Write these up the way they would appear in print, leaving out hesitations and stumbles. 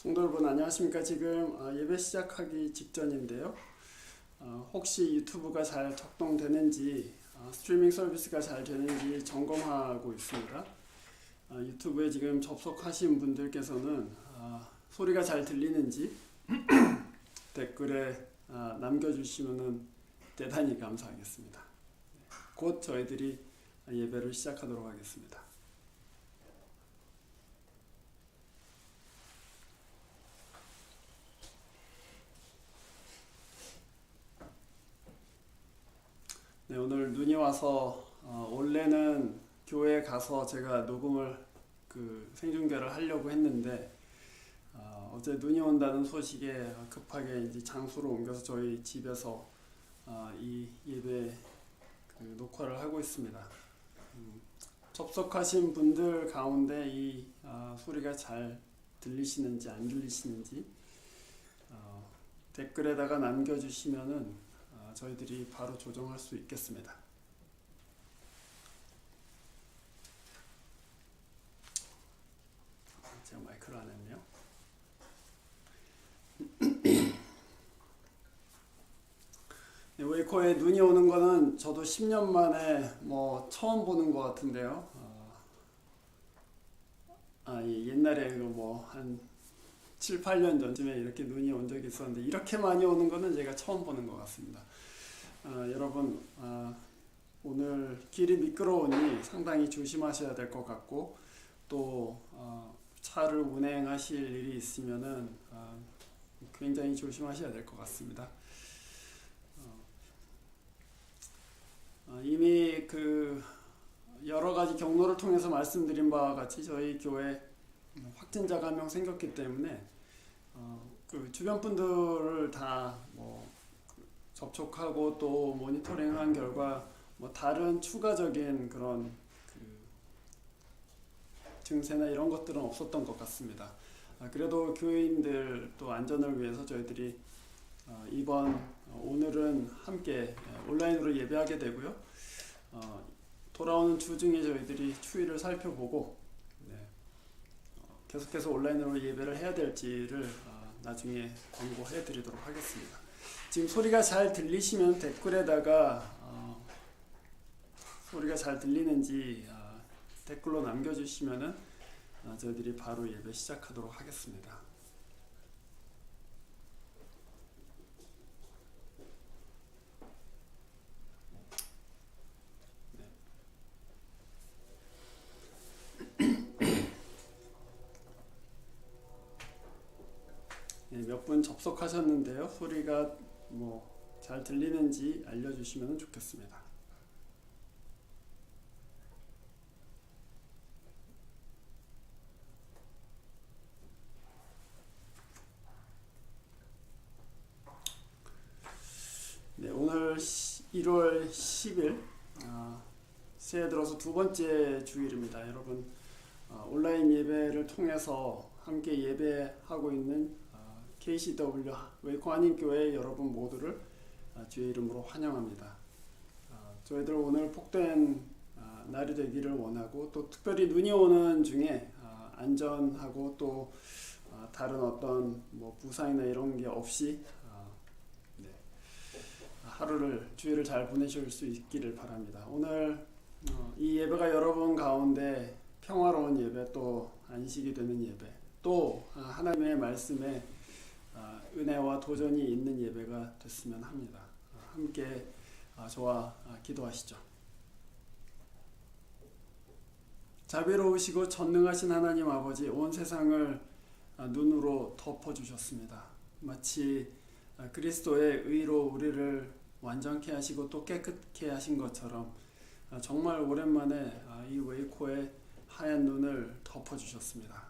성도 여러분 안녕하십니까. 지금 예배 시작하기 직전인데요. 혹시 유튜브가 잘 작동되는지 스트리밍 서비스가 잘 되는지 점검하고 있습니다. 유튜브에 지금 접속하신 분들께서는 소리가 잘 들리는지 댓글에 남겨주시면 대단히 감사하겠습니다. 곧 저희들이 예배를 시작하도록 하겠습니다. 네, 오늘 눈이 와서 원래는 교회에 가서 제가 녹음을 생중계를 하려고 했는데 어제 눈이 온다는 소식에 급하게 이제 장소로 옮겨서 저희 집에서 이 예배 녹화를 하고 있습니다. 접속하신 분들 가운데 이 소리가 잘 들리시는지 안 들리시는지 댓글에다가 남겨주시면은 저희들이 바로 조정할 수 있겠습니다. 제가 마이크를 안 했네요. 네, 웨이코에 눈이 오는 거는 저도 10년 만에 처음 보는 것 같은데요. 옛날에 한 7, 8년 전쯤에 이렇게 눈이 온 적이 있었는데 이렇게 많이 오는 거는 제가 처음 보는 것 같습니다. 여러분 오늘 길이 미끄러우니 상당히 조심하셔야 될 것 같고 또 차를 운행하실 일이 있으면은 굉장히 조심하셔야 될 것 같습니다. 이미 여러 가지 경로를 통해서 말씀드린 바와 같이 저희 교회 확진자가 한 명 생겼기 때문에 주변 분들을 다 접촉하고 또 모니터링한 결과 다른 추가적인 그런 증세나 이런 것들은 없었던 것 같습니다. 그래도 교회인들 또 안전을 위해서 저희들이 오늘은 함께 온라인으로 예배하게 되고요. 돌아오는 주 중에 저희들이 추이를 살펴보고 계속해서 온라인으로 예배를 해야 될지를 나중에 권고해 드리도록 하겠습니다. 지금 소리가 잘 들리시면 댓글에다가 소리가 잘 들리는지 댓글로 남겨주시면은 저희들이 바로 예배 시작하도록 하겠습니다. 몇 분 접속하셨는데요. 소리가 잘 들리는지 알려주시면 좋겠습니다. 네, 오늘 1월 10일 새해 들어서 두 번째 주일입니다. 여러분 온라인 예배를 통해서 함께 예배하고 있는 KCW 웨이코 한인교회 여러분 모두를 주의 이름으로 환영합니다. 저희들 오늘 복된 날이 되기를 원하고 또 특별히 눈이 오는 중에 안전하고 또 다른 어떤 부상이나 이런 게 없이 하루를 주일을 잘 보내실 수 있기를 바랍니다. 오늘 이 예배가 여러분 가운데 평화로운 예배 또 안식이 되는 예배 또 하나님의 말씀에 은혜와 도전이 있는 예배가 됐으면 합니다. 함께 저와 기도하시죠. 자비로우시고 전능하신 하나님 아버지, 온 세상을 눈으로 덮어주셨습니다. 마치 그리스도의 의로 우리를 완전케 하시고 또 깨끗게 하신 것처럼 정말 오랜만에 이 웨이코의 하얀 눈을 덮어주셨습니다.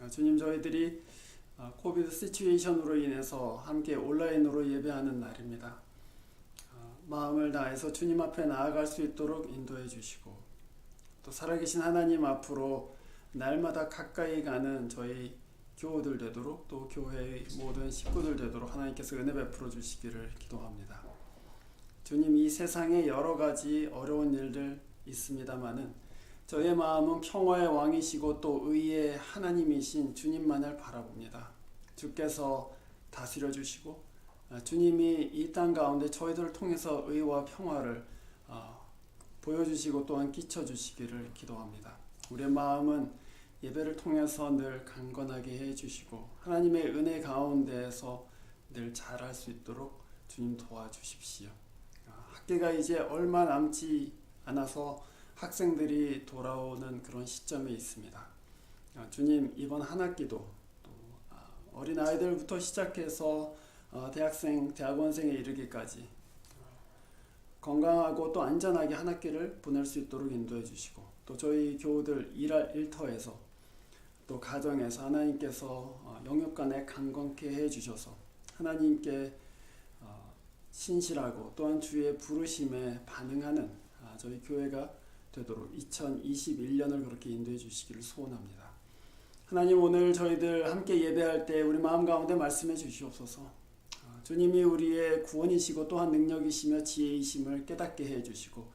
주님, 저희들이 코비드 시츄에이션으로 인해서 함께 온라인으로 예배하는 날입니다. 마음을 다해서 주님 앞에 나아갈 수 있도록 인도해 주시고 또 살아계신 하나님 앞으로 날마다 가까이 가는 저희 교우들 되도록 또 교회의 모든 식구들 되도록 하나님께서 은혜 베풀어 주시기를 기도합니다. 주님, 이 세상에 여러 가지 어려운 일들 있습니다마는 저의 마음은 평화의 왕이시고 또 의의 하나님이신 주님만을 바라봅니다. 주께서 다스려 주시고 주님이 이 땅 가운데 저희들을 통해서 의와 평화를 보여주시고 또한 끼쳐주시기를 기도합니다. 우리의 마음은 예배를 통해서 늘 강건하게 해주시고 하나님의 은혜 가운데에서 늘 잘할 수 있도록 주님 도와주십시오. 학기가 이제 얼마 남지 않아서 학생들이 돌아오는 그런 시점에 있습니다. 주님, 이번 한 학기도 또 어린아이들부터 시작해서 대학생, 대학원생에 이르기까지 건강하고 또 안전하게 한 학기를 보낼 수 있도록 인도해 주시고 또 저희 교우들 일할 일터에서 또 가정에서 하나님께서 영육간에 강건케 해 주셔서 하나님께 신실하고 또한 주의 부르심에 반응하는 저희 교회가 되도록 2021년을 그렇게 인도해 주시기를 소원합니다. 하나님, 오늘 저희들 함께 예배할 때 우리 마음 가운데 말씀해 주시옵소서. 주님이 우리의 구원이시고 또한 능력이시며 지혜이심을 깨닫게 해 주시고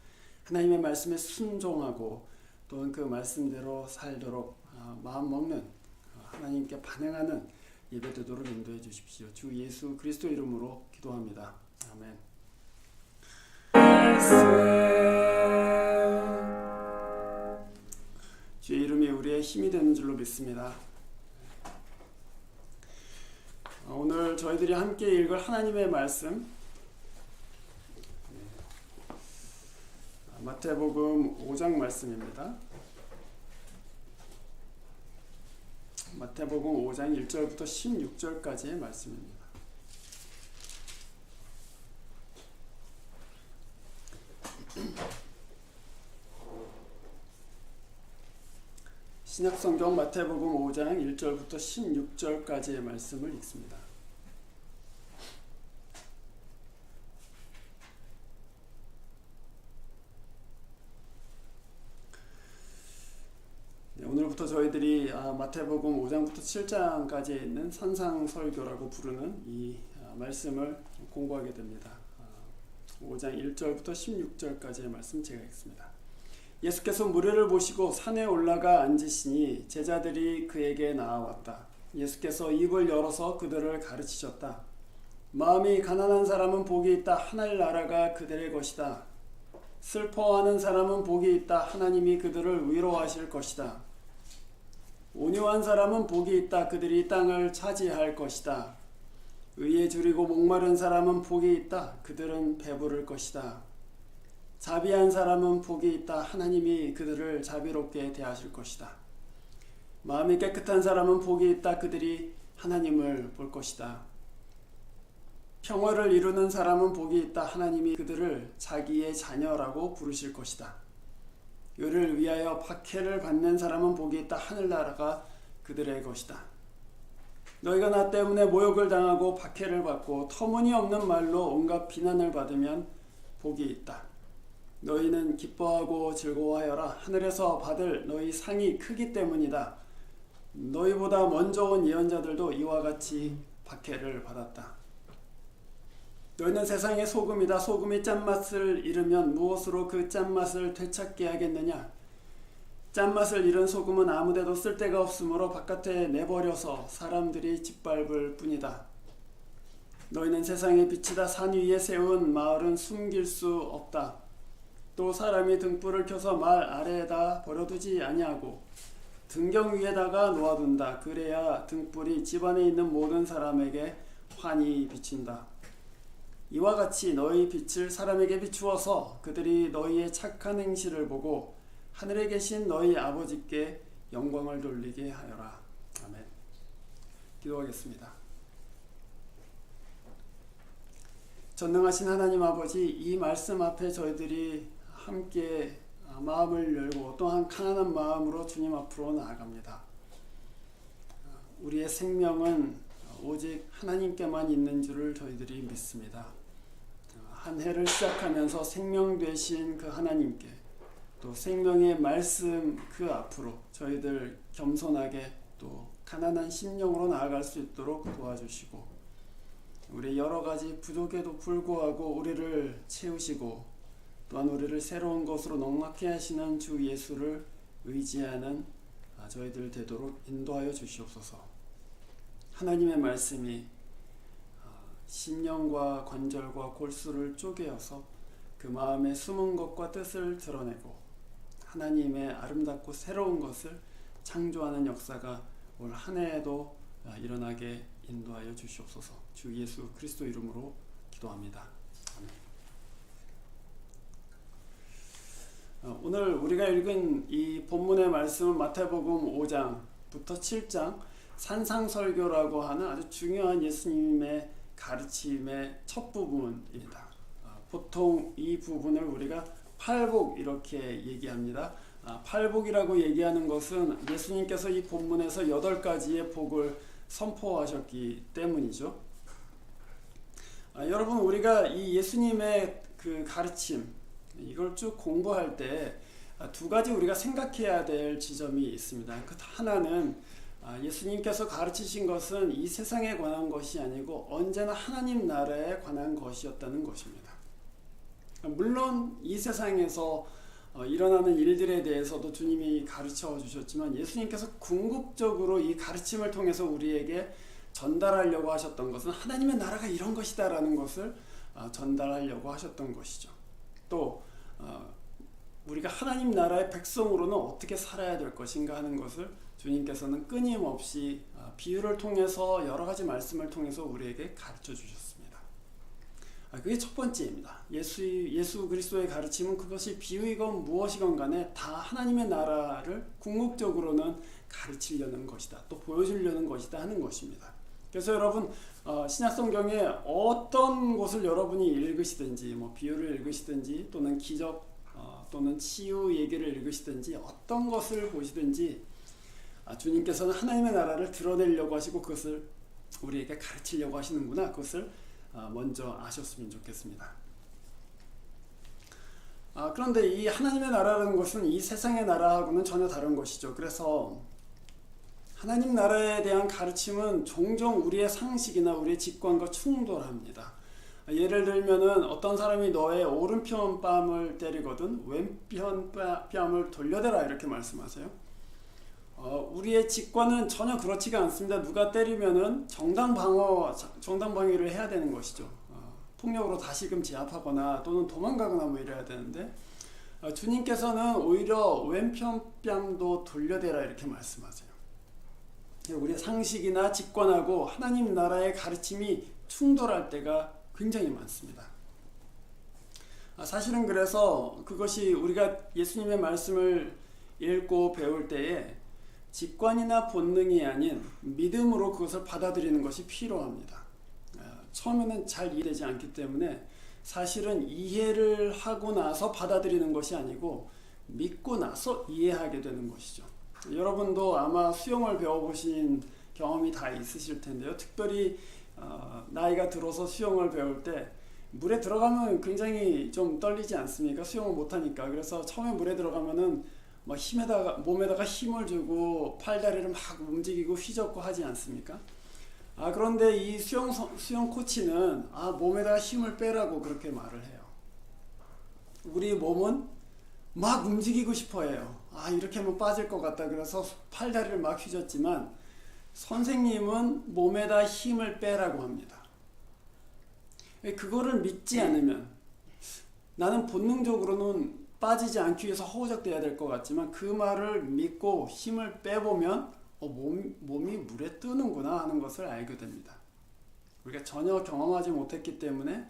하나님의 말씀에 순종하고 또한 그 말씀대로 살도록 마음 먹는 하나님께 반응하는 예배 되도록 인도해 주십시오. 주 예수 그리스도 이름으로 기도합니다. 아멘. 주의 이름이 우리의 힘이 되는 줄로 믿습니다. 오늘 저희들이 함께 읽을 하나님의 말씀 마태복음 5장 말씀입니다. 마태복음 5장 1절부터 16절까지의 말씀입니다. 신약성경 마태복음 5장 1절부터 16절까지의 말씀을 읽습니다. 오늘부터 저희들이 마태복음 5장부터 7장까지 있는 산상설교라고 부르는 이 말씀을 공부하게 됩니다. 5장 1절부터 16절까지의 말씀 제가 읽습니다. 예수께서 무리를 보시고 산에 올라가 앉으시니 제자들이 그에게 나아왔다. 예수께서 입을 열어서 그들을 가르치셨다. 마음이 가난한 사람은 복이 있다. 하늘 나라가 그들의 것이다. 슬퍼하는 사람은 복이 있다. 하나님이 그들을 위로하실 것이다. 온유한 사람은 복이 있다. 그들이 땅을 차지할 것이다. 의에 줄이고 목마른 사람은 복이 있다. 그들은 배부를 것이다. 자비한 사람은 복이 있다. 하나님이 그들을 자비롭게 대하실 것이다. 마음이 깨끗한 사람은 복이 있다. 그들이 하나님을 볼 것이다. 평화를 이루는 사람은 복이 있다. 하나님이 그들을 자기의 자녀라고 부르실 것이다. 의를 위하여 박해를 받는 사람은 복이 있다. 하늘나라가 그들의 것이다. 너희가 나 때문에 모욕을 당하고 박해를 받고 터무니없는 말로 온갖 비난을 받으면 복이 있다. 너희는 기뻐하고 즐거워하여라. 하늘에서 받을 너희 상이 크기 때문이다. 너희보다 먼저 온 예언자들도 이와 같이 박해를 받았다. 너희는 세상의 소금이다. 소금이 짠맛을 잃으면 무엇으로 그 짠맛을 되찾게 하겠느냐? 짠맛을 잃은 소금은 아무데도 쓸데가 없으므로 바깥에 내버려서 사람들이 짓밟을 뿐이다. 너희는 세상의 빛이다. 산 위에 세운 마을은 숨길 수 없다. 또 사람이 등불을 켜서 말 아래에다 버려두지 아니하고 등경 위에다가 놓아둔다. 그래야 등불이 집안에 있는 모든 사람에게 환히 비친다. 이와 같이 너희 빛을 사람에게 비추어서 그들이 너희의 착한 행실을 보고 하늘에 계신 너희 아버지께 영광을 돌리게 하여라. 아멘. 기도하겠습니다. 전능하신 하나님 아버지, 이 말씀 앞에 저희들이 함께 마음을 열고 또한 강한 마음으로 주님 앞으로 나아갑니다. 우리의 생명은 오직 하나님께만 있는 줄을 저희들이 믿습니다. 한 해를 시작하면서 생명 되신 그 하나님께 또 생명의 말씀 그 앞으로 저희들 겸손하게 또 가난한 심령으로 나아갈 수 있도록 도와주시고 우리 여러 가지 부족에도 불구하고 우리를 채우시고 또한 우리를 새로운 것으로 넉넉히 하시는 주 예수를 의지하는 저희들 되도록 인도하여 주시옵소서. 하나님의 말씀이 심령과 관절과 골수를 쪼개어서 그 마음의 숨은 것과 뜻을 드러내고 하나님의 아름답고 새로운 것을 창조하는 역사가 올 한 해에도 일어나게 인도하여 주시옵소서. 주 예수 그리스도 이름으로 기도합니다. 아멘. 오늘 우리가 읽은 이 본문의 말씀은 마태복음 5장부터 7장 산상설교라고 하는 아주 중요한 예수님의 가르침의 첫 부분입니다. 보통 이 부분을 우리가 팔복 이렇게 얘기합니다. 팔복이라고 얘기하는 것은 예수님께서 이 본문에서 8가지의 복을 선포하셨기 때문이죠. 여러분, 우리가 이 예수님의 그 가르침 이걸 쭉 공부할 때 두 가지 우리가 생각해야 될 지점이 있습니다. 그 하나는 예수님께서 가르치신 것은 이 세상에 관한 것이 아니고 언제나 하나님 나라에 관한 것이었다는 것입니다. 물론 이 세상에서 일어나는 일들에 대해서도 주님이 가르쳐 주셨지만 예수님께서 궁극적으로 이 가르침을 통해서 우리에게 전달하려고 하셨던 것은 하나님의 나라가 이런 것이다 라는 것을 전달하려고 하셨던 것이죠. 또 우리가 하나님 나라의 백성으로는 어떻게 살아야 될 것인가 하는 것을 주님께서는 끊임없이 비유를 통해서 여러 가지 말씀을 통해서 우리에게 가르쳐 주셨습니다. 그게 첫 번째입니다. 예수 그리스도의 가르침은 그것이 비유이건 무엇이건 간에 다 하나님의 나라를 궁극적으로는 가르치려는 것이다. 또 보여주려는 것이다 하는 것입니다. 그래서 여러분 신약성경에 어떤 곳을 여러분이 읽으시든지 뭐 비유를 읽으시든지 또는 기적 또는 치유 얘기를 읽으시든지 어떤 것을 보시든지 주님께서는 하나님의 나라를 드러내려고 하시고 그것을 우리에게 가르치려고 하시는구나. 그것을 먼저 아셨으면 좋겠습니다. 그런데 이 하나님의 나라라는 것은 이 세상의 나라하고는 전혀 다른 것이죠. 그래서 하나님 나라에 대한 가르침은 종종 우리의 상식이나 우리의 직관과 충돌합니다. 예를 들면은 어떤 사람이 너의 오른편 뺨을 때리거든 왼편 뺨을 돌려대라 이렇게 말씀하세요. 우리의 직관은 전혀 그렇지가 않습니다. 누가 때리면은 정당방위를 해야 되는 것이죠. 폭력으로 다시금 제압하거나 또는 도망가거나 뭐 이래야 되는데 주님께서는 오히려 왼편 뺨도 돌려대라 이렇게 말씀하세요. 우리의 상식이나 직관하고 하나님 나라의 가르침이 충돌할 때가 굉장히 많습니다. 사실은 그래서 그것이 우리가 예수님의 말씀을 읽고 배울 때에 직관이나 본능이 아닌 믿음으로 그것을 받아들이는 것이 필요합니다. 처음에는 잘 이해되지 않기 때문에 사실은 이해를 하고 나서 받아들이는 것이 아니고 믿고 나서 이해하게 되는 것이죠. 여러분도 아마 수영을 배워보신 경험이 다 있으실 텐데요. 특별히 나이가 들어서 수영을 배울 때 물에 들어가면 굉장히 좀 떨리지 않습니까? 수영을 못하니까. 그래서 처음에 물에 들어가면은 막 몸에다가 힘을 주고 팔다리를 막 움직이고 휘젓고 하지 않습니까? 그런데 이 수영 코치는 몸에다가 힘을 빼라고 그렇게 말을 해요. 우리 몸은 막 움직이고 싶어 해요. 이렇게 하면 빠질 것 같다. 그래서 팔다리를 막 휘젓지만 선생님은 몸에다 힘을 빼라고 합니다. 그거를 믿지 않으면 나는 본능적으로는 빠지지 않기 위해서 허우적대야 될 것 같지만 그 말을 믿고 힘을 빼보면 몸이 물에 뜨는구나 하는 것을 알게 됩니다. 우리가 전혀 경험하지 못했기 때문에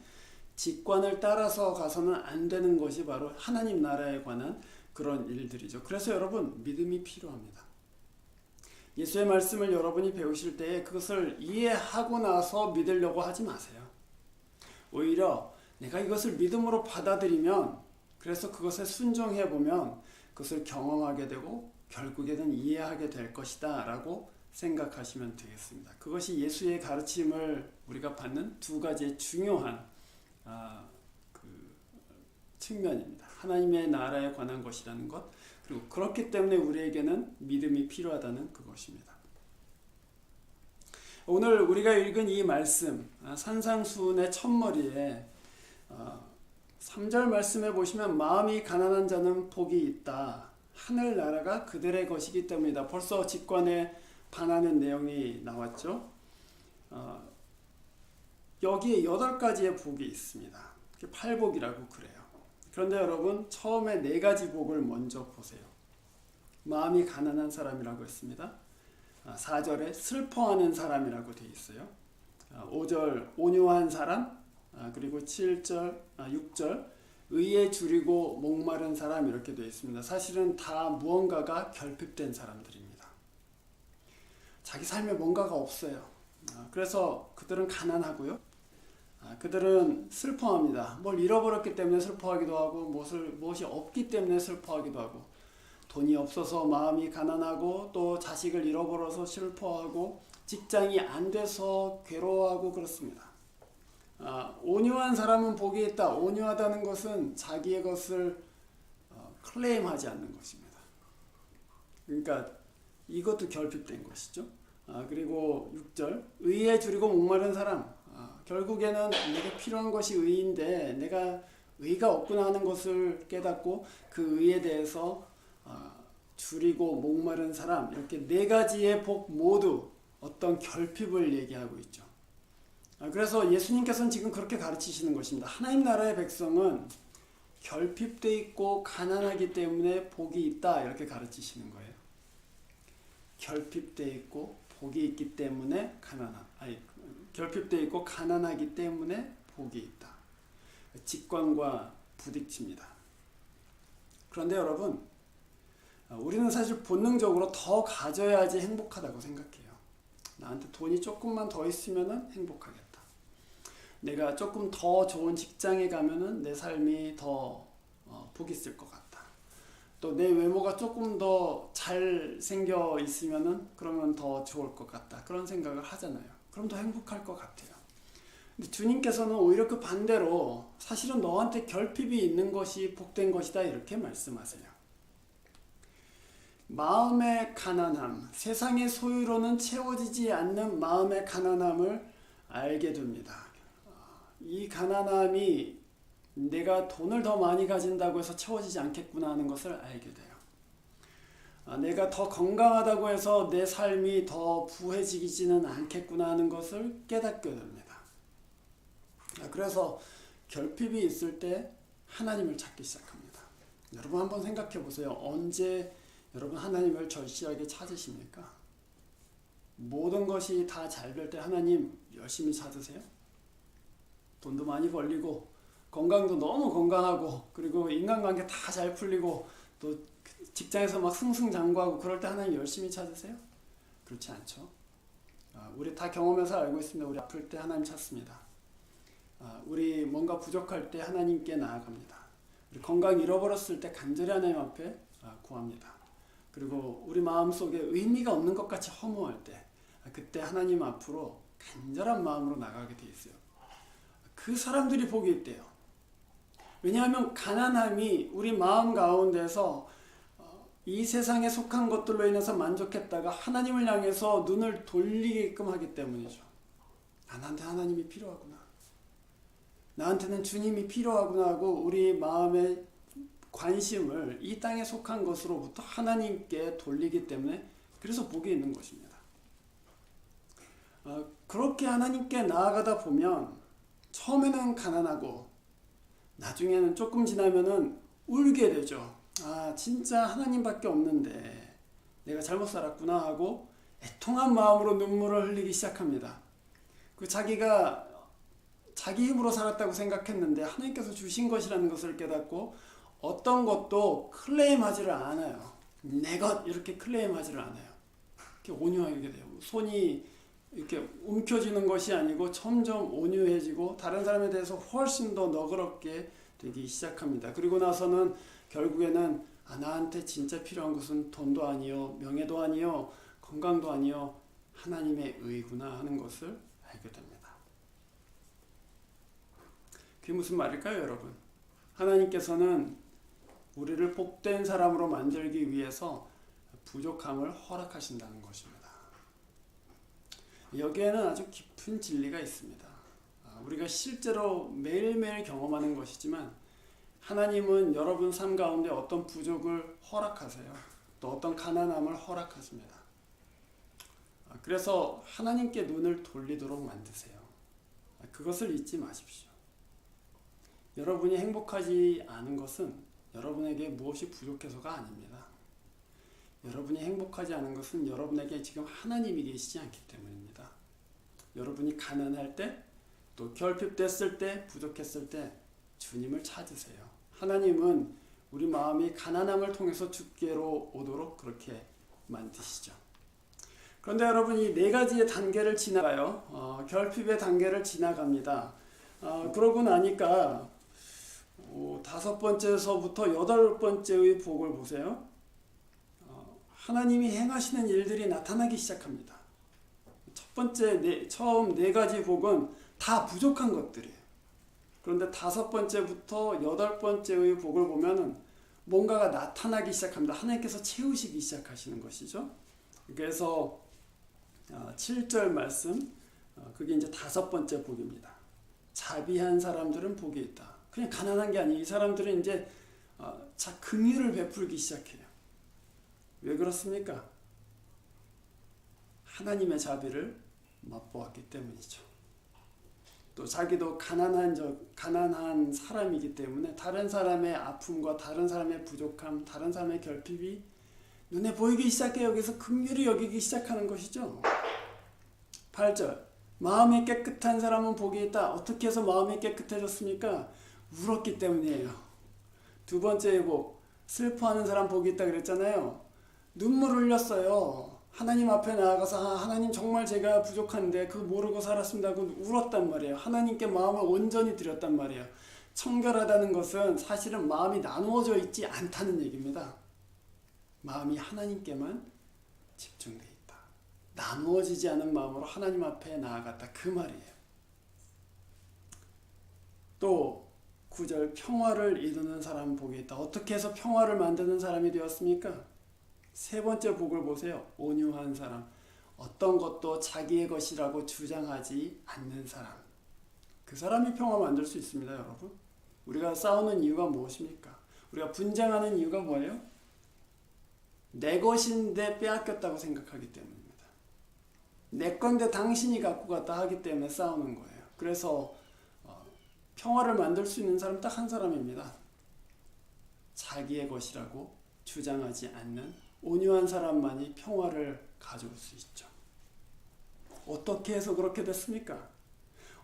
직관을 따라서 가서는 안 되는 것이 바로 하나님 나라에 관한 그런 일들이죠. 그래서 여러분 믿음이 필요합니다. 예수의 말씀을 여러분이 배우실 때에 그것을 이해하고 나서 믿으려고 하지 마세요. 오히려 내가 이것을 믿음으로 받아들이면 그래서 그것에 순종해 보면 그것을 경험하게 되고 결국에는 이해하게 될 것이다 라고 생각하시면 되겠습니다. 그것이 예수의 가르침을 우리가 받는 두 가지의 중요한 측면입니다. 하나님의 나라에 관한 것이라는 것, 그리고 그렇기 때문에 우리에게는 믿음이 필요하다는 그것입니다. 오늘 우리가 읽은 이 말씀 산상수훈의 첫머리에 3절 말씀에 보시면 마음이 가난한 자는 복이 있다. 하늘나라가 그들의 것이기 때문이다. 벌써 직관에 반하는 내용이 나왔죠. 어, 여기에 8가지의 복이 있습니다. 팔복이라고 그래요. 그런데 여러분, 처음에 4가지 복을 먼저 보세요. 마음이 가난한 사람이라고 했습니다. 4절에 슬퍼하는 사람이라고 되어 있어요. 5절 온유한 사람, 그리고 7절, 6절 의에 줄이고 목마른 사람 이렇게 되어 있습니다. 사실은 다 무언가가 결핍된 사람들입니다. 자기 삶에 뭔가가 없어요. 그래서 그들은 가난하고요. 그들은 슬퍼합니다. 뭘 잃어버렸기 때문에 슬퍼하기도 하고 무엇이 없기 때문에 슬퍼하기도 하고 돈이 없어서 마음이 가난하고 또 자식을 잃어버려서 슬퍼하고 직장이 안 돼서 괴로워하고 그렇습니다. 온유한 사람은 복이 있다. 온유하다는 것은 자기의 것을 클레임하지 않는 것입니다. 그러니까 이것도 결핍된 것이죠. 그리고 6절 의에 줄이고 목마른 사람, 결국에는 내게 필요한 것이 의인데 내가 의가 없구나 하는 것을 깨닫고 그 의에 대해서 줄이고 목마른 사람, 이렇게 4가지의 복 모두 어떤 결핍을 얘기하고 있죠. 그래서 예수님께서는 지금 그렇게 가르치시는 것입니다. 하나님 나라의 백성은 결핍되어 있고 가난하기 때문에 복이 있다, 이렇게 가르치시는 거예요. 결핍되어 있고 복이 있기 때문에 결핍되어 있고 가난하기 때문에 복이 있다. 직관과 부딪힙니다. 그런데 여러분, 우리는 사실 본능적으로 더 가져야지 행복하다고 생각해요. 나한테 돈이 조금만 더 있으면 행복하겠다. 내가 조금 더 좋은 직장에 가면은 내 삶이 더 복이 있을 것 같다. 또 내 외모가 조금 더 잘생겨 있으면은 그러면 더 좋을 것 같다. 그런 생각을 하잖아요. 그럼 더 행복할 것 같아요. 근데 주님께서는 오히려 그 반대로 사실은 너한테 결핍이 있는 것이 복된 것이다, 이렇게 말씀하세요. 마음의 가난함, 세상의 소유로는 채워지지 않는 마음의 가난함을 알게 됩니다. 이 가난함이 내가 돈을 더 많이 가진다고 해서 채워지지 않겠구나 하는 것을 알게 돼요. 내가 더 건강하다고 해서 내 삶이 더 부해지지는 않겠구나 하는 것을 깨닫게 됩니다. 그래서 결핍이 있을 때 하나님을 찾기 시작합니다. 여러분 한번 생각해 보세요. 언제 여러분 하나님을 절실하게 찾으십니까? 모든 것이 다 잘 될 때 하나님 열심히 찾으세요? 돈도 많이 벌리고 건강도 너무 건강하고 그리고 인간관계 다 잘 풀리고 또 직장에서 막 승승장구하고 그럴 때 하나님 열심히 찾으세요? 그렇지 않죠. 우리 다 경험해서 알고 있습니다. 우리 아플 때 하나님 찾습니다. 우리 뭔가 부족할 때 하나님께 나아갑니다. 우리 건강 잃어버렸을 때 간절히 하나님 앞에 구합니다. 그리고 우리 마음속에 의미가 없는 것 같이 허무할 때 그때 하나님 앞으로 간절한 마음으로 나가게 돼 있어요. 그 사람들이 복이 있대요. 왜냐하면 가난함이 우리 마음 가운데서 이 세상에 속한 것들로 인해서 만족했다가 하나님을 향해서 눈을 돌리게끔 하기 때문이죠. 나한테 하나님이 필요하구나. 나한테는 주님이 필요하구나 하고 우리 마음의 관심을 이 땅에 속한 것으로부터 하나님께 돌리기 때문에 그래서 복이 있는 것입니다. 그렇게 하나님께 나아가다 보면 처음에는 가난하고 나중에는 조금 지나면은 울게 되죠. 진짜 하나님밖에 없는데 내가 잘못 살았구나 하고 애통한 마음으로 눈물을 흘리기 시작합니다. 자기가 자기 힘으로 살았다고 생각했는데 하나님께서 주신 것이라는 것을 깨닫고 어떤 것도 클레임하지를 않아요. 내 것 이렇게 클레임하지를 않아요. 이렇게 온유하게 돼요. 손이 이렇게 움켜쥐는 것이 아니고 점점 온유해지고 다른 사람에 대해서 훨씬 더 너그럽게 되기 시작합니다. 그리고 나서는 결국에는 나한테 진짜 필요한 것은 돈도 아니요, 명예도 아니요, 건강도 아니요, 하나님의 의구나 하는 것을 알게 됩니다. 그게 무슨 말일까요, 여러분? 하나님께서는 우리를 복된 사람으로 만들기 위해서 부족함을 허락하신다는 것입니다. 여기에는 아주 깊은 진리가 있습니다. 우리가 실제로 매일매일 경험하는 것이지만 하나님은 여러분 삶 가운데 어떤 부족을 허락하세요. 또 어떤 가난함을 허락하십니다. 그래서 하나님께 눈을 돌리도록 만드세요. 그것을 잊지 마십시오. 여러분이 행복하지 않은 것은 여러분에게 무엇이 부족해서가 아닙니다. 여러분이 행복하지 않은 것은 여러분에게 지금 하나님이 계시지 않기 때문입니다. 여러분이 가난할 때, 또 결핍됐을 때, 부족했을 때 주님을 찾으세요. 하나님은 우리 마음이 가난함을 통해서 주께로 오도록 그렇게 만드시죠. 그런데 여러분, 이 네 가지의 단계를 지나가요. 결핍의 단계를 지나갑니다. 그러고 나니까 5번째에서부터 8번째의 복을 보세요. 하나님이 행하시는 일들이 나타나기 시작합니다. 첫 번째, 처음 네 가지 복은 다 부족한 것들이에요. 그런데 5번째부터 8번째의 복을 보면은 뭔가가 나타나기 시작합니다. 하나님께서 채우시기 시작하시는 것이죠. 그래서 7절 말씀, 그게 이제 5번째 복입니다. 자비한 사람들은 복이 있다. 그냥 가난한 게 아니에요. 이 사람들은 이제 긍휼을 베풀기 시작해요. 왜 그렇습니까? 하나님의 자비를 맛보았기 때문이죠. 또 자기도 가난한 사람이기 때문에 다른 사람의 아픔과 다른 사람의 부족함, 다른 사람의 결핍이 눈에 보이기 시작해요. 여기서 긍휼히 여기기 시작하는 것이죠. 8절, 마음이 깨끗한 사람은 복이 있다. 어떻게 해서 마음이 깨끗해졌습니까? 울었기 때문이에요. 두 번째 복, 슬퍼하는 사람 복이 있다 그랬잖아요. 눈물을 흘렸어요. 하나님 앞에 나아가서 하나님 정말 제가 부족한데 그거 모르고 살았습니다 하고 울었단 말이에요. 하나님께 마음을 온전히 드렸단 말이에요. 청결하다는 것은 사실은 마음이 나누어져 있지 않다는 얘기입니다. 마음이 하나님께만 집중되어 있다. 나누어지지 않은 마음으로 하나님 앞에 나아갔다. 그 말이에요. 또 9절, 평화를 이루는 사람 복이 있다. 어떻게 해서 평화를 만드는 사람이 되었습니까? 세 번째 복을 보세요. 온유한 사람. 어떤 것도 자기의 것이라고 주장하지 않는 사람. 그 사람이 평화 만들 수 있습니다, 여러분. 우리가 싸우는 이유가 무엇입니까? 우리가 분쟁하는 이유가 뭐예요? 내 것인데 빼앗겼다고 생각하기 때문입니다. 내 건데 당신이 갖고 갔다 하기 때문에 싸우는 거예요. 그래서 평화를 만들 수 있는 사람 딱 한 사람입니다. 자기의 것이라고 주장하지 않는 온유한 사람만이 평화를 가져올 수 있죠. 어떻게 해서 그렇게 됐습니까?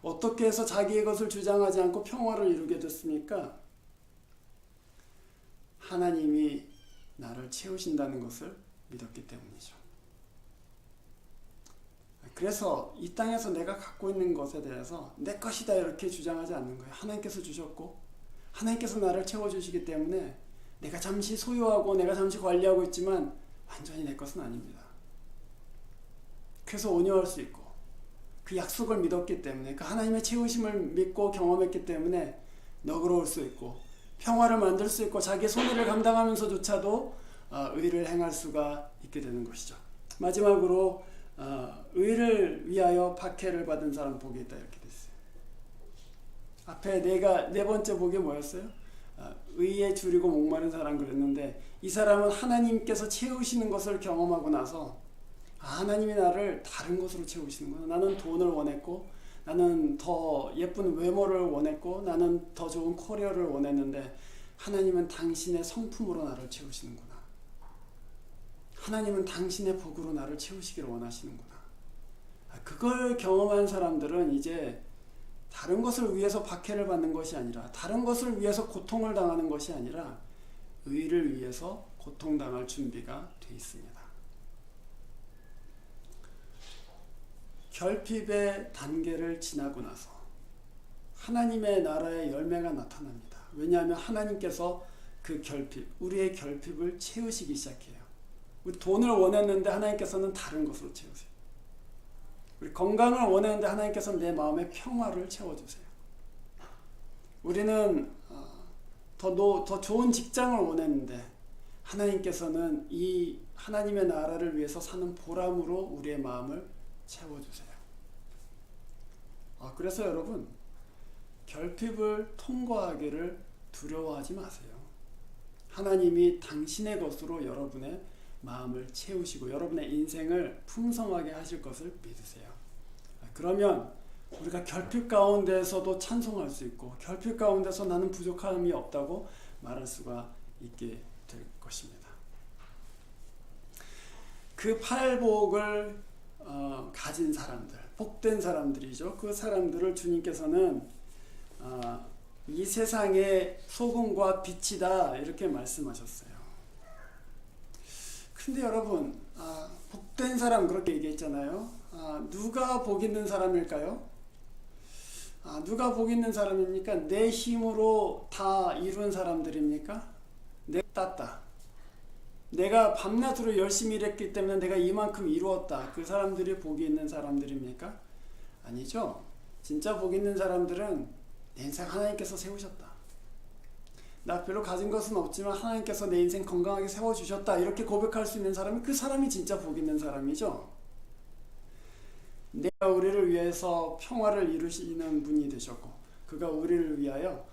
어떻게 해서 자기의 것을 주장하지 않고 평화를 이루게 됐습니까? 하나님이 나를 채우신다는 것을 믿었기 때문이죠. 그래서 이 땅에서 내가 갖고 있는 것에 대해서 내 것이다 이렇게 주장하지 않는 거예요. 하나님께서 주셨고 하나님께서 나를 채워주시기 때문에 내가 잠시 소유하고 내가 잠시 관리하고 있지만 완전히 내 것은 아닙니다. 그래서 온유할 수 있고 그 약속을 믿었기 때문에 그 하나님의 채우심을 믿고 경험했기 때문에 너그러울 수 있고 평화를 만들 수 있고 자기의 손해를 감당하면서조차도 의를 행할 수가 있게 되는 것이죠. 마지막으로 의를 위하여 박해를 받은 사람 복이 있다 이렇게 됐어요. 앞에 네 번째 복이 뭐였어요? 의에 줄이고 목마른 사람 그랬는데 이 사람은 하나님께서 채우시는 것을 경험하고 나서 하나님이 나를 다른 것으로 채우시는구나. 나는 돈을 원했고 나는 더 예쁜 외모를 원했고 나는 더 좋은 커리어를 원했는데 하나님은 당신의 성품으로 나를 채우시는구나. 하나님은 당신의 복으로 나를 채우시기를 원하시는구나. 그걸 경험한 사람들은 이제 다른 것을 위해서 박해를 받는 것이 아니라 다른 것을 위해서 고통을 당하는 것이 아니라 의를 위해서 고통당할 준비가 되어 있습니다. 결핍의 단계를 지나고 나서 하나님의 나라의 열매가 나타납니다. 왜냐하면 하나님께서 그 결핍, 우리의 결핍을 채우시기 시작해요. 우리 돈을 원했는데 하나님께서는 다른 것으로 채우세요. 우리 건강을 원했는데 하나님께서는 내 마음의 평화를 채워주세요. 우리는 더 좋은 직장을 원했는데 하나님께서는 이 하나님의 나라를 위해서 사는 보람으로 우리의 마음을 채워주세요. 그래서 여러분 결핍을 통과하기를 두려워하지 마세요. 하나님이 당신의 것으로 여러분의 마음을 채우시고 여러분의 인생을 풍성하게 하실 것을 믿으세요. 그러면 우리가 결핍 가운데서도 찬송할 수 있고 결핍 가운데서 나는 부족함이 없다고 말할 수가 있게 될 것입니다. 그 팔복을 가진 사람들, 복된 사람들이죠. 그 사람들을 주님께서는 이 세상의 소금과 빛이다 이렇게 말씀하셨어요. 근데 여러분, 복된 사람 그렇게 얘기했잖아요. 누가 복 있는 사람일까요? 누가 복 있는 사람입니까? 내 힘으로 다 이룬 사람들입니까? 내가 땄다. 내가 밤낮으로 열심히 일했기 때문에 내가 이만큼 이루었다. 그 사람들이 복이 있는 사람들입니까? 아니죠. 진짜 복 있는 사람들은 내 인생 하나님께서 세우셨다. 나 별로 가진 것은 없지만 하나님께서 내 인생 건강하게 세워주셨다. 이렇게 고백할 수 있는 사람이 그 사람이 진짜 복 있는 사람이죠. 내가 우리를 위해서 평화를 이루시는 분이 되셨고 그가 우리를 위하여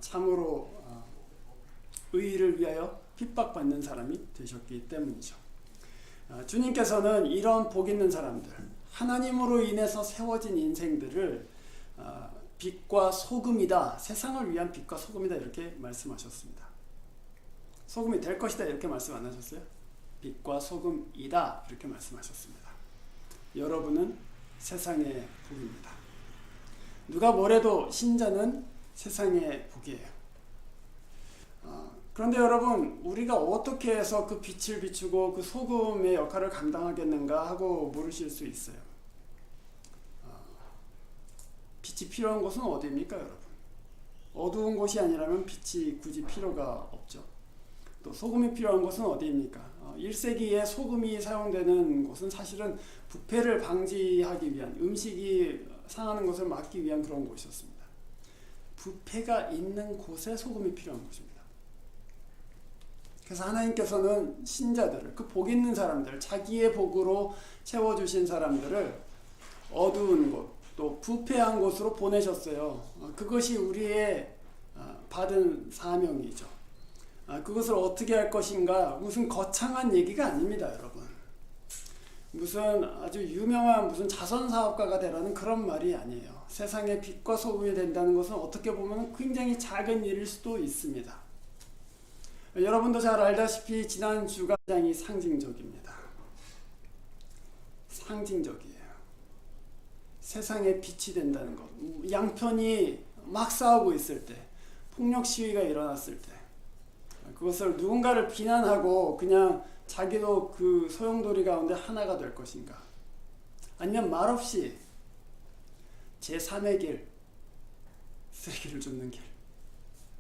참으로 의의를 위하여 핍박받는 사람이 되셨기 때문이죠. 주님께서는 이런 복 있는 사람들, 하나님으로 인해서 세워진 인생들을 빛과 소금이다, 세상을 위한 빛과 소금이다 이렇게 말씀하셨습니다. 소금이 될 것이다 이렇게 말씀 안 하셨어요? 빛과 소금이다 이렇게 말씀하셨습니다. 여러분은 세상의 복입니다. 누가 뭐래도 신자는 세상의 복이에요. 그런데 여러분, 우리가 어떻게 해서 그 빛을 비추고 그 소금의 역할을 감당하겠는가 하고 물으실 수 있어요. 빛이 필요한 곳은 어디입니까, 여러분? 어두운 곳이 아니라면 빛이 굳이 필요가 없죠. 또 소금이 필요한 곳은 어디입니까? 1세기에 소금이 사용되는 곳은 사실은 부패를 방지하기 위한, 음식이 상하는 것을 막기 위한 그런 곳이었습니다. 부패가 있는 곳에 소금이 필요한 곳입니다. 그래서 하나님께서는 신자들을, 그 복 있는 사람들, 자기의 복으로 채워주신 사람들을 어두운 곳, 또 부패한 곳으로 보내셨어요. 그것이 우리의 받은 사명이죠. 그것을 어떻게 할 것인가, 무슨 거창한 얘기가 아닙니다, 여러분. 무슨 아주 유명한 무슨 자선사업가가 되라는 그런 말이 아니에요. 세상에 빛과 소금이 된다는 것은 어떻게 보면 굉장히 작은 일일 수도 있습니다. 여러분도 잘 알다시피 지난주가 굉장히 상징적입니다. 상징적이에요. 세상에 빛이 된다는 것. 양편이 막 싸우고 있을 때, 폭력 시위가 일어났을 때, 그것을 누군가를 비난하고 그냥 자기도 그 소용돌이 가운데 하나가 될 것인가? 아니면 말없이 제3의 길, 쓰레기를 줍는 길,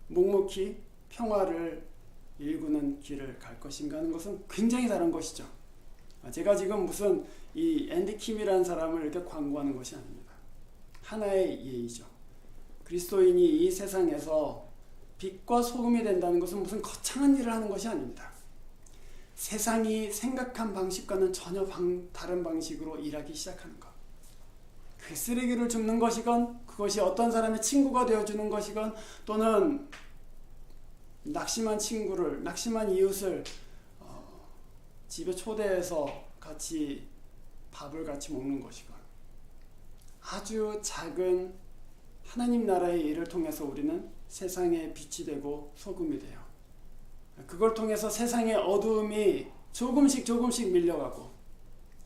묵묵히 평화를 일구는 길을 갈 것인가 하는 것은 굉장히 다른 것이죠. 제가 지금 무슨 이 앤디 킴이라는 사람을 이렇게 광고하는 것이 아닙니다. 하나의 예의죠. 그리스도인이 이 세상에서 빛과 소금이 된다는 것은 무슨 거창한 일을 하는 것이 아닙니다. 세상이 생각한 방식과는 전혀 다른 방식으로 일하기 시작하는 것. 그 쓰레기를 줍는 것이건, 그것이 어떤 사람의 친구가 되어주는 것이건, 또는 낙심한 친구를, 낙심한 이웃을 집에 초대해서 같이 밥을 같이 먹는 것이건, 아주 작은 하나님 나라의 일을 통해서 우리는 세상의 빛이 되고 소금이 돼요. 그걸 통해서 세상의 어두움이 조금씩 밀려가고,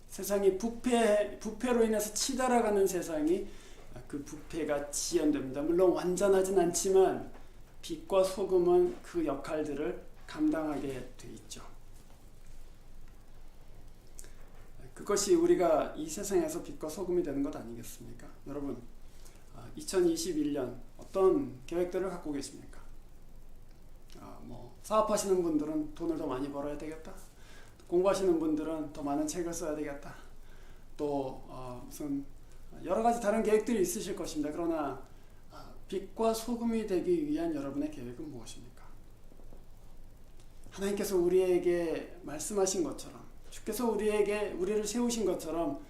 세상이 부패로 인해서 치달아가는 세상이, 그 부패가 지연됩니다. 물론 완전하진 않지만 빛과 소금은 그 역할들을 감당하게 돼 있죠. 그것이 우리가 이 세상에서 빛과 소금이 되는 것 아니겠습니까? 여러분, 2021년 어떤 계획들을 갖고 계십니까? 사업하시는 분들은 돈을 더 많이 벌어야 되겠다. 공부하시는 분들은 더 많은 책을 써야 되겠다. 또 무슨 여러 가지 다른 계획들이 있으실 것입니다. 그러나 빛과 소금이 되기 위한 여러분의 계획은 무엇입니까? 하나님께서 우리에게 말씀하신 것처럼, 주께서 우리를 세우신 것처럼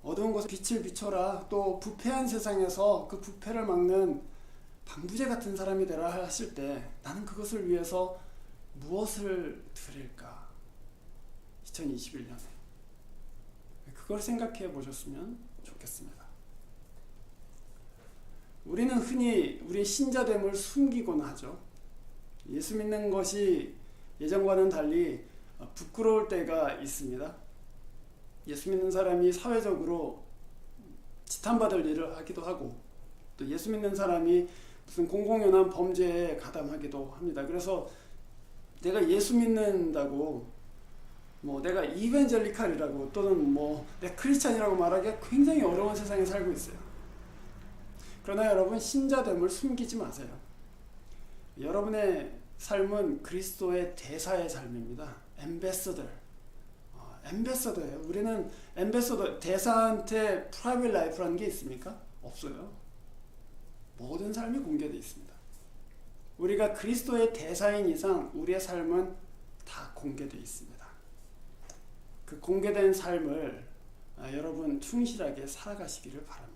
어두운 곳에 빛을 비춰라. 또 부패한 세상에서 그 부패를 막는 방부제 같은 사람이 되라 하실 때, 나는 그것을 위해서 무엇을 드릴까? 2021년에. 그걸 생각해 보셨으면 좋겠습니다. 우리는 흔히 우리 신자됨을 숨기곤 하죠. 예수 믿는 것이 예전과는 달리 부끄러울 때가 있습니다. 예수 믿는 사람이 사회적으로 지탄받을 일을 하기도 하고, 또 예수 믿는 사람이 무슨 공공연한 범죄에 가담하기도 합니다. 그래서 내가 예수 믿는다고 내가 이벤젤리칼이라고 또는 내가 크리스찬이라고 말하기가 굉장히 어려운 세상에 살고 있어요. 그러나 여러분, 신자됨을 숨기지 마세요. 여러분의 삶은 그리스도의 대사의 삶입니다. 엠베서더예요. 우리는 엠베서더, 대사한테 프라이빗 라이프라는 게 있습니까? 없어요. 모든 삶이 공개되어 있습니다. 우리가 그리스도의 대사인 이상 우리의 삶은 다 공개되어 있습니다. 그 공개된 삶을 여러분 충실하게 살아가시기를 바랍니다.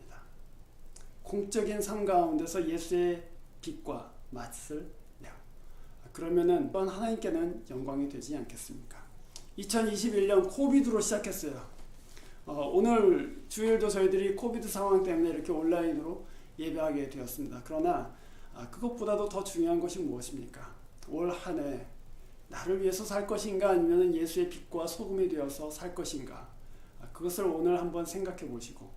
공적인 삶 가운데서 예수의 빛과 맛을 내요. 그러면은 또한 하나님께는 영광이 되지 않겠습니까? 2021년 코비드로 시작했어요. 오늘 주일도 저희들이 코비드 상황 때문에 이렇게 온라인으로 예배하게 되었습니다. 그러나 그것보다도 더 중요한 것이 무엇입니까? 올 한 해 나를 위해서 살 것인가, 아니면 예수의 빛과 소금이 되어서 살 것인가, 그것을 오늘 한번 생각해 보시고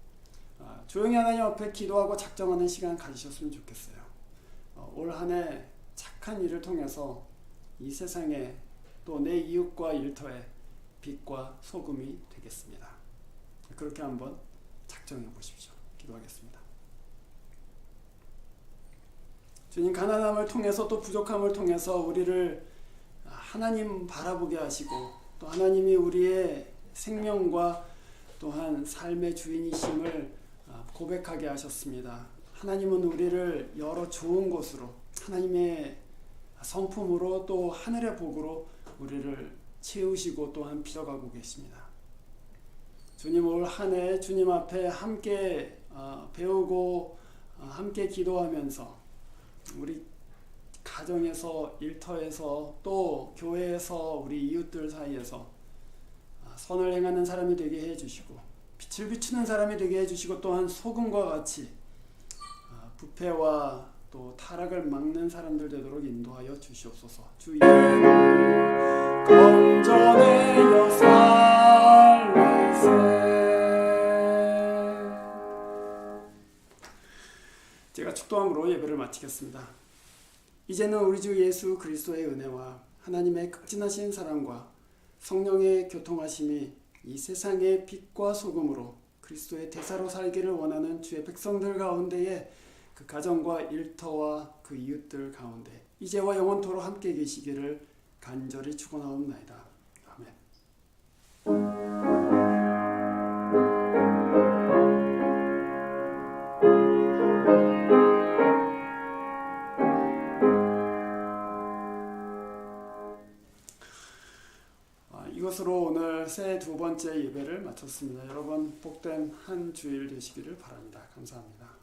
조용히 하나님 앞에 기도하고 작정하는 시간 가지셨으면 좋겠어요. 올 한 해 착한 일을 통해서 이 세상에 또 내 이웃과 일터에 빛과 소금이 되겠습니다. 그렇게 한번 작정해 보십시오. 기도하겠습니다. 주님, 가난함을 통해서 또 부족함을 통해서 우리를 하나님 바라보게 하시고, 또 하나님이 우리의 생명과 또한 삶의 주인이심을 고백하게 하셨습니다. 하나님은 우리를 여러 좋은 곳으로, 하나님의 성품으로 또 하늘의 복으로 우리를 채우시고 또한 빌어가고 계십니다. 주님, 올 한 해 주님 앞에 함께 배우고 함께 기도하면서 우리 가정에서, 일터에서, 또 교회에서, 우리 이웃들 사이에서 선을 행하는 사람이 되게 해주시고, 빛을 비추는 사람이 되게 해주시고, 또한 소금과 같이 부패와 또 타락을 막는 사람들 되도록 인도하여 주시옵소서. 주 이름으로 건져내려 살리세. 제가 축도함으로 예배를 마치겠습니다. 이제는 우리 주 예수 그리스도의 은혜와 하나님의 극진하신 사랑과 성령의 교통하심이 이 세상의 빛과 소금으로 그리스도의 대사로 살기를 원하는 주의 백성들 가운데에, 그 가정과 일터와 그 이웃들 가운데 이제와 영원토록 함께 계시기를 간절히 축원하옵나이다. 아멘. 이것으로 오늘 새 두 번째 예배를 마쳤습니다. 여러분 복된 한 주일 되시기를 바랍니다. 감사합니다.